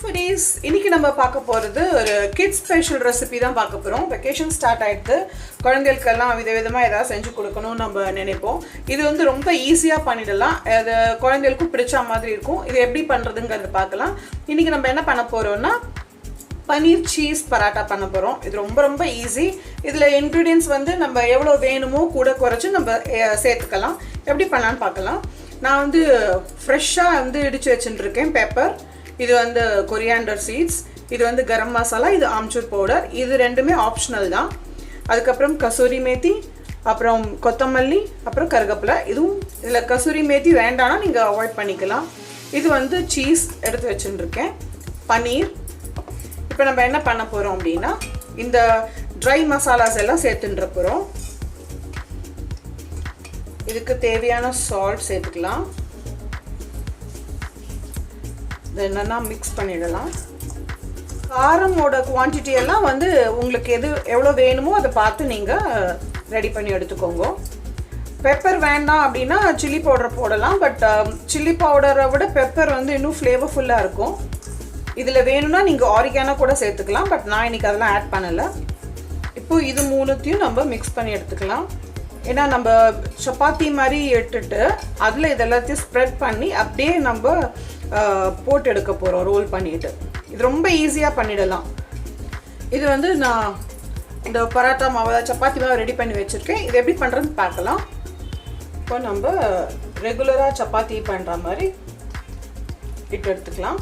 foodies, இன்னைக்கு நம்ம பார்க்க போறது ஒரு kids special recipe தான் பார்க்க போறோம். வெகேஷன் ஸ்டார்ட் ஆயிடுது. குழந்தைகளுக்கெல்லாம் விதவிதமா ஏதாவது செஞ்சு கொடுக்கணும் நம்ம நினைப்போம். இது வந்து ரொம்ப ஈஸியா பண்ணிடலாம். அது குழந்தைகளுக்கு பிடிச்ச மாதிரி இருக்கும். இது எப்படி பண்றதுங்கறத பார்க்கலாம். இன்னைக்கு நம்ம என்ன பண்ண போறோம்னா பனீர் சீஸ் பராட்டா பண்ண போறோம். இது ரொம்ப ஈஸி. இதுல ingredients வந்து நம்ம எவ்வளவு வேணுமோ கூட குறைச்சு நம்ம சேர்த்துக்கலாம். எப்படி பண்ணலாம்னு பார்க்கலாம். நான் வந்து ஃப்ரெஷ்ஷா வந்து இடிச்சு வச்சிருக்கேன் பெப்பர். இது வந்து கொரியாண்டர் சீட்ஸ், இது வந்து கரம் மசாலா, இது ஆம்ச்சூர் பவுடர். இது ரெண்டுமே ஆப்ஷனல் தான். அதுக்கப்புறம் கசூரி மேத்தி, அப்புறம் கொத்தமல்லி, அப்புறம் கருவேப்பிலை. இதுவும் இதில் கசூரி மேத்தி வேண்டாம்னா நீங்கள் அவாய்ட் பண்ணிக்கலாம். இது வந்து சீஸ் எடுத்து வச்சுருக்கேன், பனீர். இப்போ நம்ம என்ன பண்ண போகிறோம் அப்படின்னா இந்த ட்ரை மசாலாஸ் எல்லாம் சேர்த்துன்ற போகிறோம். இதுக்கு தேவையான சால்ட் சேர்த்துக்கலாம். என்னன்னா மிக்ஸ் பண்ணிடலாம். காரமோட குவான்டிட்டி எல்லாம் வந்து உங்களுக்கு எவ்வளோ வேணுமோ அதை பார்த்து நீங்கள் ரெடி பண்ணி எடுத்துக்கோங்க. பெப்பர் வேண்டாம் அப்படின்னா சில்லி பவுடர் போடலாம். பட் சில்லி பவுடரை விட பெப்பர் வந்து இன்னும் ஃப்ளேவர்ஃபுல்லாக இருக்கும். இதில் வேணும்னா நீங்கள் ஆரிகானோ கூட சேர்த்துக்கலாம். பட் நான் இன்றைக்கி அதெல்லாம் ஆட் பண்ணலை. இப்போ இது மூணுத்தையும் நம்ம மிக்ஸ் பண்ணி எடுத்துக்கலாம். ஏன்னா நம்ம சப்பாத்தி மாதிரி எடுத்துட்டு அதில் இதெல்லாத்தையும் ஸ்ப்ரெட் பண்ணி அப்படியே நம்ம போட்டு எடுக்க போகிறோம், ரோல் பண்ணிட்டு. இது ரொம்ப ஈஸியாக பண்ணிடலாம். இது வந்து நான் இந்த பராட்டா மாவு சப்பாத்தி மாவு ரெடி பண்ணி வச்சுருக்கேன். இது எப்படி பண்ணுறதுன்னு பார்க்கலாம். இப்போ நம்ம ரெகுலராக சப்பாத்தி பண்ணுற மாதிரி இட்டு எடுத்துக்கலாம்.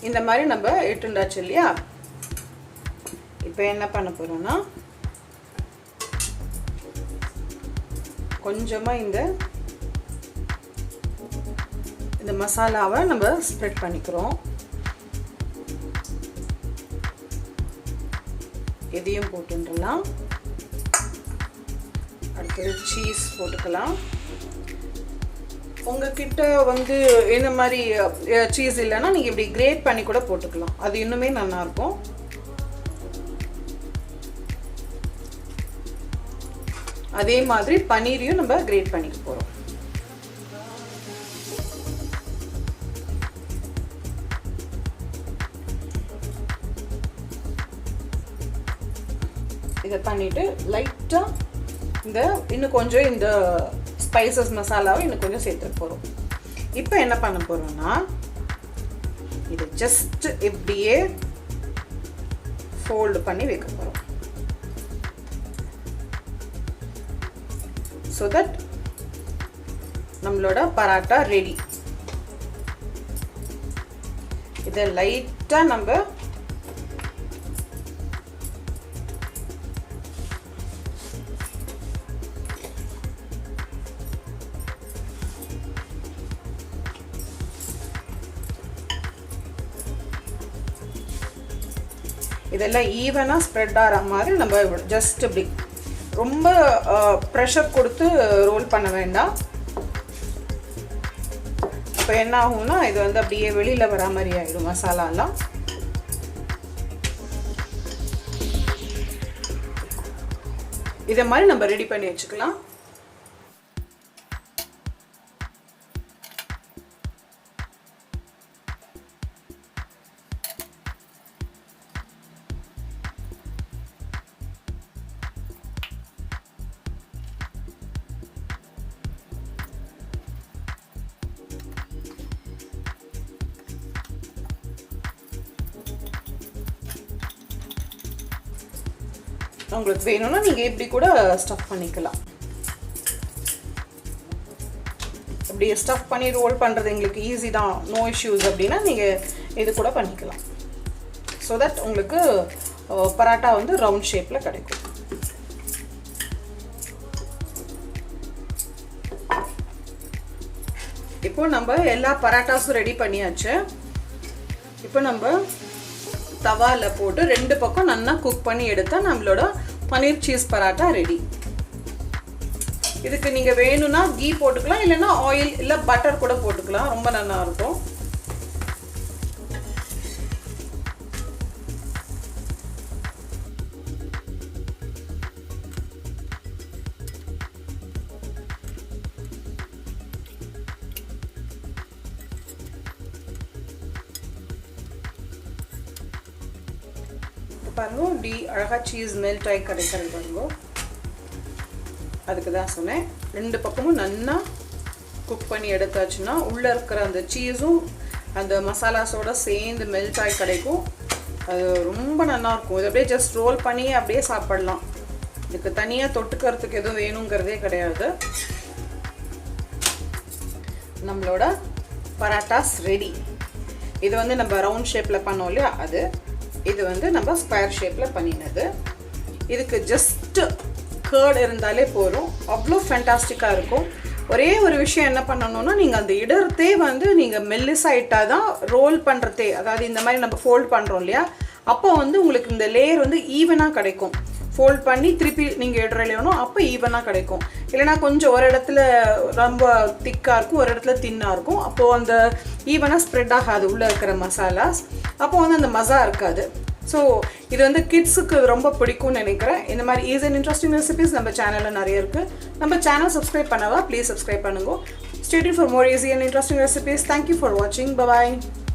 இந்த மாதிரி நம்ம இட்டுண்டாச்சு இல்லையா. இப்போ என்ன பண்ண போறோம்னா கொஞ்சமாக இந்த மசாலாவை நம்ம ஸ்ப்ரெட் பண்ணிக்கிறோம். இதையும் போட்டுடலாம். அடுத்தது சீஸ் போட்டுக்கலாம். உங்ககிட்ட வந்து இந்த மாதிரி சீஸ் இல்லைன்னா நீங்கள் இப்படி கிரேட் பண்ணி கூட போட்டுக்கலாம். அது இன்னுமே நல்லாயிருக்கும். அதே மாதிரி பனீரையும் நம்ம கிரேட் பண்ணிக்க போகிறோம். இதை பண்ணிட்டு லைட்டாக இன்னும் கொஞ்சம் இந்த ஸ்பைசஸ் மசாலாவை இன்னும் கொஞ்சம் சேர்த்து போகிறோம். இப்போ என்ன பண்ண போகிறோம்னா இதை ஜஸ்ட் இப்படியே ஃபோல்டு பண்ணி வைக்க போகிறோம். ஸோ தட் நம்மளோட பராட்டா ரெடி. இதை லைட்டாக நம்ம இதெல்லாம் ஈவனாக ஸ்ப்ரெட் ஆகிற மாதிரி நம்ம ஜஸ்ட் இப்படி ரொம்ப ப்ரெஷர் கொடுத்து ரோல் பண்ண வேண்டாம். அப்போ என்ன ஆகும்னா இது வந்து அப்படியே வெளியில் வர மாதிரி ஆகிடும் மசாலாலாம். இதை மாதிரி நம்ம ரெடி பண்ணி வச்சுக்கலாம். உங்களுக்கு வேணும்னா நீங்கள் இப்படி கூட ஸ்டஃப் பண்ணிக்கலாம். இப்படி ஸ்டஃப் பண்ணி ரோல் பண்ணுறது எங்களுக்கு ஈஸி தான், நோ இஷ்யூஸ் அப்படின்னா நீங்கள் இது கூட பண்ணிக்கலாம். ஸோ தட் உங்களுக்கு பராட்டா வந்து ரவுண்ட் ஷேப்பில் கிடைக்கும். இப்போ நம்ம எல்லா பராட்டாஸும் ரெடி பண்ணியாச்சு. இப்போ நம்ம தவாவில் போட்டு ரெண்டு பக்கம் நல்லா குக் பண்ணி எடுத்தால் நம்மளோட பனீர் சீஸ் பராட்டா ரெடி. இதுக்கு நீங்கள் வேணும்னா கீ போட்டுக்கலாம், இல்லைன்னா ஆயில் இல்லை பட்டர் கூட போட்டுக்கலாம். ரொம்ப நல்லா இருக்கும். பாருங்க இப்படி அழகாக சீஸ் மெல்ட் ஆகி கிடைக்கிறது பாருங்க. அதுக்கு தான் சொன்னேன், ரெண்டு பக்கமும் நல்லா குக் பண்ணி எடுத்தாச்சுன்னா உள்ளே இருக்கிற அந்த சீஸும் அந்த மசாலாஸோட சேர்ந்து மெல்ட் ஆகி கிடைக்கும். அது ரொம்ப நல்லாயிருக்கும். இது அப்படியே ஜஸ்ட் ரோல் பண்ணி அப்படியே சாப்பிடலாம். இதுக்கு தனியாக தொட்டுக்கிறதுக்கு எதுவும் வேணுங்கிறதே கிடையாது. நம்மளோட பராட்டாஸ் ரெடி. இது வந்து நம்ம ரவுண்ட் ஷேப்பில் பண்ணோம் இல்லையா, அது இது வந்து நம்ம ஸ்கொயர் ஷேப்பில் பண்ணினது. இதுக்கு ஜஸ்ட்டு கர்ட் இருந்தாலே போதும், அவ்வளோ ஃபேண்டாஸ்டிக்காக இருக்கும். ஒரே ஒரு விஷயம் என்ன பண்ணணும்னா, நீங்கள் அந்த இடத்தே வந்து நீங்கள் மெல்லிசாயிட்டால் தான் ரோல் பண்ணுறதே, அதாவது இந்த மாதிரி நம்ம ஃபோல்ட் பண்ணுறோம் இல்லையா, அப்போ வந்து உங்களுக்கு இந்த லேயர் வந்து ஈவனாக கிடைக்கும். ஃபோல்ட் பண்ணி திருப்பி நீங்கள் இடறலையோ அப்போ ஈவனாக கிடைக்கும். இல்லைனா கொஞ்சம் ஒரு இடத்துல ரொம்ப திக்காக இருக்கும், ஒரு இடத்துல தின்னாக இருக்கும். அப்போது அந்த ஈவனாக ஸ்ப்ரெட் ஆகாது உள்ளே இருக்கிற மசாலாஸ். அப்போது வந்து அந்த மசா இருக்காது. ஸோ இது வந்து கிட்ஸுக்கு ரொம்ப பிடிக்கும்னு நினைக்கிறேன். இந்த மாதிரி ஈஸி அண்ட் இன்ட்ரெஸ்டிங் ரெசிபிஸ் நம்ம சேனலில் நிறைய இருக்குது. நம்ம சேனல் சப்ஸ்கிரைப் பண்ணவா ப்ளீஸ் சப்ஸ்கிரைப் பண்ணுங்க. Stay tuned for more easy and interesting recipes. Thank you for watching. Bye bye.